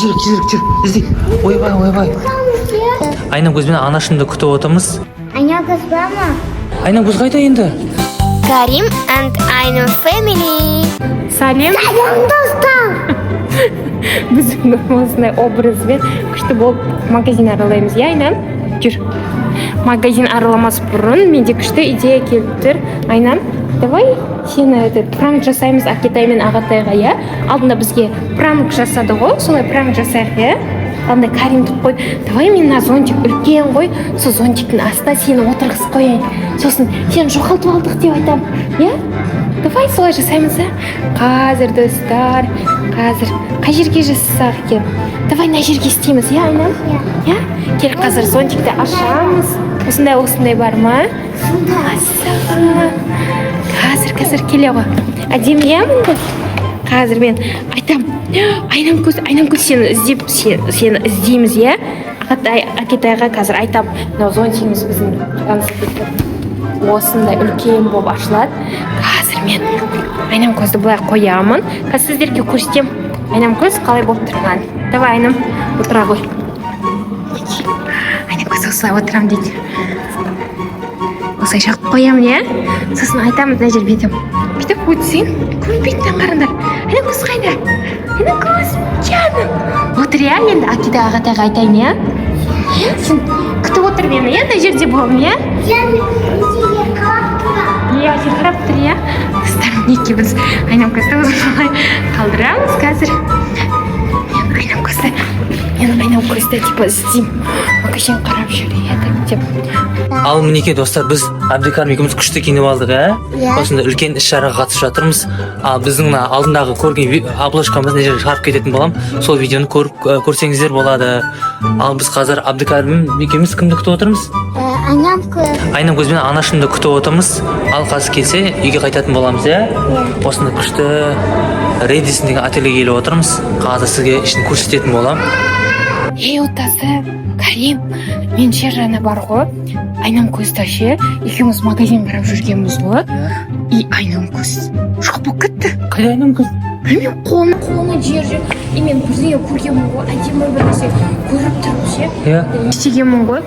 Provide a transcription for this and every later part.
Тезірек жүр, іздейік. Ойбай. Айнам көзбен анашымды күтіп отырмыз. Айнам көз бар ма? Айнам көз қайда енді? Karim and Ainur family. Салем. Достар. Біз осындай образбен күшті болып магазин аралаймыз, иә Айнам? Жүр. Магазин араламас бұрын менде күшті идея келіп тұр. Айнам, давай сені пранк жасаймыз Акетай мен Ағатайға, иә? Алдында бізге пранк жасады ғой, солай пранк жасайық, иә? Алдында Карим тұп қой, давай мен мына зонтик үлкен ғой, сол зонтиктің астына сені отырғызып қояйын. Сосын сені жоғалтып алдық деп айтамын, иә? Давай солай жасаймыз, ә? Қазір достар, қай жерге жасасақ екен? Давай мына жерге істейміз, иә Айнам? Иә? Кел қазір зонтикті ашамыз. Осындай бар ма? Қазір келе ғой. Әдемі, иә мұнда? Қазір мен айтам, Айнам көз сені іздейміз, иә? Акетайға қазір айтам, мынау зонтигіміз біздің осындай үлкен болып ашылады. Қазір мен Айнам көзді былай қоямын. Қазір сіздерге көрсетем Айнам көз қалай болып тұрған. Давай Айнам, отыра ғой. Айнам көз осылай отырам дейді. Осылай жақып қоямын, иә? Сосын айтамын, мына жер бүйтіп өтсең, көрінбейтін қараңдар. Айнам көз қайда? Айнам көз, жаным. Отыр, иә? Енді Акетай Ағатайға айтайын, иә? Сен күтіп отыр мені, иә? Мына жерде боламын, иә? Иә, сен қарап тұр, иә? Достар, мінекей біз Айнам көзді осылай қалдырамыз қазір. Мен Айнам көзді типа іздеймін. Магазин қарап жүреді деп. Ал мінекей достар, біз Әбдікәрім екеуміз күшті киініп алдық, ә? Осында үлкен іс-шараға қатысып жатырмыз. Ал біздің алдындағы көрген обложкамыз не жерге шығарып кететін болам. Сол видеоны көрсеңіздер болады. Ал біз қазір Әбдікәрім екеуміз кімді күтіп отырмыз? Айнам көз. Айнам көзбен анашымды күтіп отырмыз. Ал қазір келсе, үйге қайтатын боламыз, иә? Осында күшті Редисон деген ательеге келіп отырмыз. Қазір сізге ішін көрсететін болам. Отасы, Карим, мен жана бар ғой, Айнам көзді ше, екеуміз магазин қарап жүргенбіз ғой, и Айнам көз жоқ болып кетті. Қайда Айнам көз? Білмеймін, қолына жер, и мен бірдеңе көргенмін ғой, әдемі бір нәрсе көріп тұрып ше, істегенмін ғой,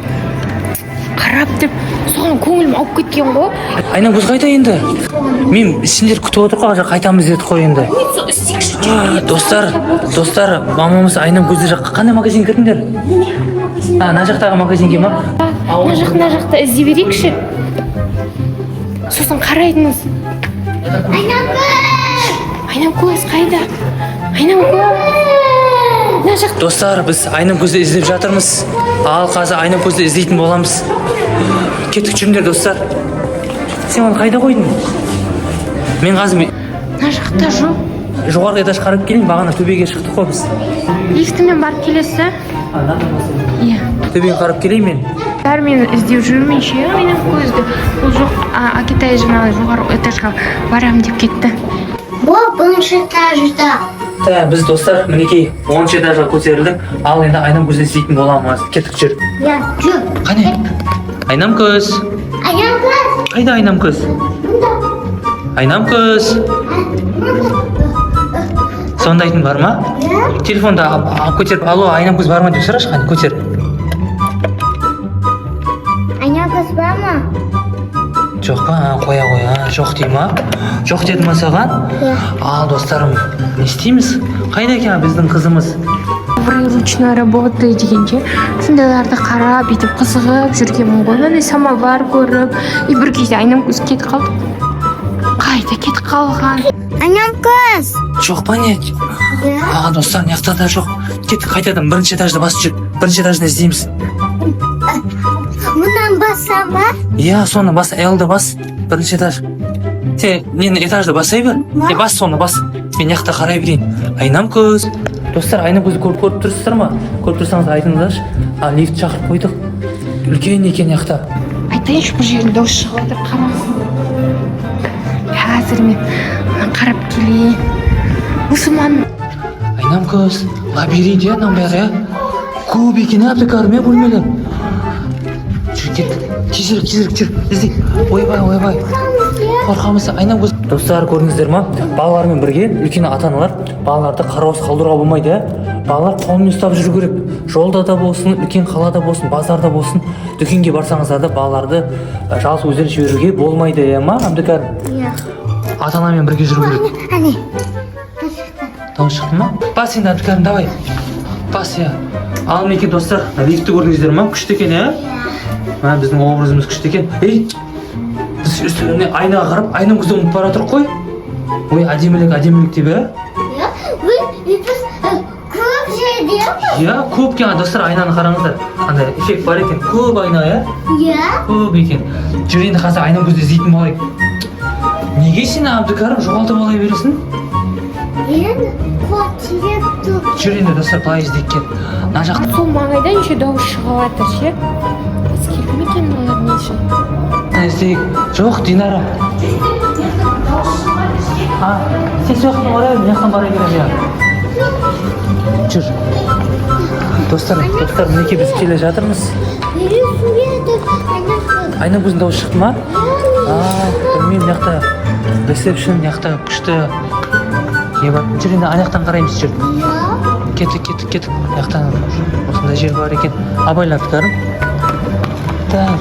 қарап тұрып, соған көңілім ауып кеткен ғой. Айнам көз қайда енді? Мен сендер күтіп отыр ғой, қайтамыз дедік қой енді. Достар, мамамыз Айнам көзді жаққа қандай магазин кірдіңдер? Мына жақтағы магазинге ма? Мына жақта іздей берейікші. Сосын қарайтыңыз. Айнам көз қайда? Айнам көз. Достар, біз Айнам көзді іздеп жатырмыз. Ал қазір Айнам көзді іздейтін боламыз. Кеттік, жүріңдер достар. Сен оны қайда қойдың? Мен қазір мына жақта жоқ. Жоғарғы этаж қарап келейін, бағана төбеге шықтық қой біз. Лифтімен барып келесі? Иә. Төбеге қарап келейін мен. Бәрі мені іздеп жүрмін ше, Айнам көзді. Ол жоқ, Акетай жаңағы жоғарғы этажға барам деп кетті. Бұл 10-шы этажда. Біз достар, мінекей 10-шы этажға көтерілдік. Ал енді Айнам көзді іздейтін боламыз. Кеттік, жүр. Иә, жүр. Қане? Айнам көз. Айнам көз. Қайда Айнам көз? Айнам көз. Сондайтын бар ма? Телефонды көтеріп, алло, Айнам көз бар ма деп сұрашы, қане, көтер. Айнам көз бар ма? Жоқ па, қоя, жоқ дей ма? Жоқ деді ма саған? Ал достарым, не істейміз? Қайда екен біздің қызымыз? Ручной работа дегенше, сондайларды қарап, етіп қызығып жүргенмін ғой. Міне самовар көріп, и бір кезде Айнам көз кетіп қалды. Қайда кетіп қалған? Айнам көз. Жоқ па не? Достар, неқта да жоқ. Кеттік, қайтадан бірінші этажды басып жүр. Бірінші этажды іздейміз. Мұнан басса ма? Иә, соны бас, L-ді бас. Бірінші этаж. Сен нені этажды басай бер. Бас соны бас. Мен неқта қарай берейін. Айнам көз. Достар, Айнам көзді көріп тұрсыздар ма? Көріп тұрсаңыз айтыңыздаршы. Лифт шақырып қойдық. Үлкен екен неқта. Айтайыншы, бір жерін дауыс шығып отыр, қарасын. Қазір мен қарап келейін. Осы ман. Айнам көз, лабиринт я нам бәрі. Көп екен Әбдікәрім бөлмелі. Жүр, кет. Тезірек жүр. Іздей. Ойбай. қорқамыз айнам көз. Достар көрдіңіздер ма? Балалармен бірге үлкен ата-аналар балаларды қараусыз қалдыруға болмайды, балалар қолмен ұстап жүру керек. Жолда да болсын, үлкен қалада болсын, базарда болсын, дүкенге барсаңыздар да балаларды жалғыз өздері жіберуге болмайды, ма, Әбдікәрім? Иә. Ата-анамен бірге жүру керек. Әне. Дауыс шықты ма? Бас енді Әбдікәрім, давай. Бас, иә. Ал мінекей достар, лифтті көрдіңіздер ма? Күшті екен, иә? Біздің образымыз күшті екен. Ей, біз үстіне айнаға қарап, айнам көзді ұмытып бара тұрық қой. Ой, әдемілік деп, иә? Иә. Біз көп жерде. Иә, көп екен достар, айнаны қараңыздар. Андай эффект бар екен. Көп айна, иә? Иә. Көп екен. Жүр енді қазір айнам көзді іздейтін болайық. Неге сен Әбдікәрім жоғалтып ала бересің? Енді қуатырып тұр. Жүр енді достар, былай іздейік кел. Мына жақта. Сол маңайдан еще дауыс шығып жатыр ше. Ескерген екен олар не үшін? Іздейік. Жоқ, Динара. Сен сол жақтан орай, мен жақтан бара беремін, иә. Жүр. Достар, мінекей біз келе жатырмыз. Айнам көздің дауысы шықты ма? Білмеймін, мына жақта ресепшн, мына жақта күшті. Жүр енді ана жақтан қараймыз, жүр. Кеттік. Мына жақтан осындай жер бар екен. Абайлап Әбдікәрім.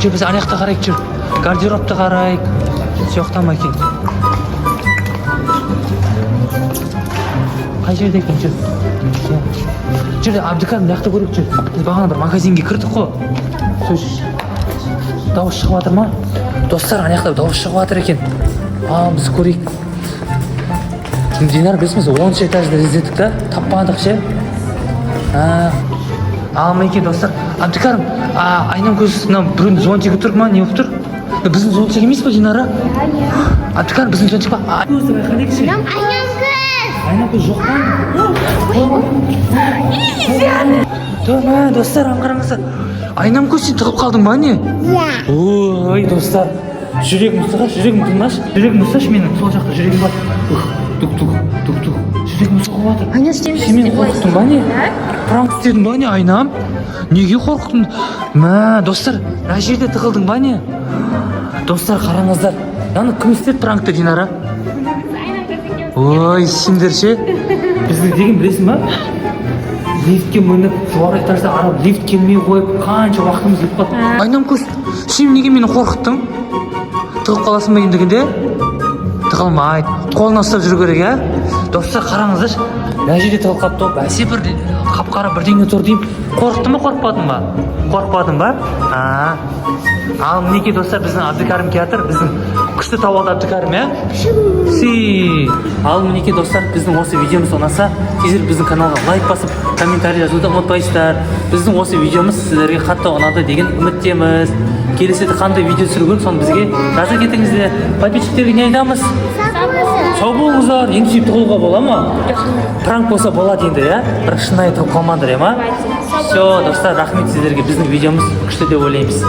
Жүр, біз ана жақта қарайық, жүр. Гардеробты қарайық. Жоқта ма екен? Қай жерде екен, жүр. Жүр, Әбдікәрім, мына жақта көрейік, жүр. Біз бағана бір магазинге кірдік қой. Дауыс шығып жатыр ма? Достар, ана жақта дауыс шығып жатыр екен. Біз көрейік. Динар, білесіңіз, 10 этажда іздедік та, таппадық ше. Ал мінекей достар, Әбдікәрім, айнам көз біреудің зонтигі тұр ма, не болып тұр? Біздің зонтик емес па, Динара? Әбдікәрім, біздің зонтик па? Көзді байқадайық ше. Айнам көз жоқ па? Достар, аңғарыңыздар. Айнам көз сен тығып қалдың ба, не? Ой, достар, жүрегім ұсташы менің, сол жақта жүрегім бар. Тук. Жүрегім соғып жатыр. Сен мені қорқыттың ба, не? Пранк істедің ба, не, Айнам? Неге қорқыттың? Достар, мына жерде тығылдың ба, не? Достар, қараңыздар. Яны кім істеді пранкты, Динара? Ой, сендер ше? Бізді деген білесің ба? Лифтке мініп, жоғары этажда арап, лифт келмей қойып, қанша уақытымыз кетіп қалды. Айнам көз, сен неге мені қорқыттың? Тығып қаласың ба ендігінде? Тығылмайды. Қолына ұстап жүру керек, ә? Достар, қараңыздар. Мына жерде тығылып қалыпты, бәсе бір қап-қара бірдеңе тұр деймін. Қорқытың ба, қорықпадың ба? Қорықпадың ба? Ал мінекей достар, біздің Әбдікәрім келатыр, біздің күшті тауалды Әбдікәрім, ә? Ал мінекей достар, біздің осы видеомыз ұнаса, тезірек біздің каналға лайк басып, комментарий жазуды ұмытпайсыздар. Біздің осы видеомыз сіздерге қатты ұнады деген үміттеміз. Келесіде қандай видео түсіру керек, соны бізге жазып кетіңіздер. Подписчиктерге не айтамыз? Сау болыңыздар. Енді сөйтіп тығылуға бола ма? Пранк болса болады енді, иә? Бірақ шынайы тығып қалмаңдар, иә ма? Все, достар, рахмет сіздерге. Біздің видеомыз күшті деп ойлаймыз.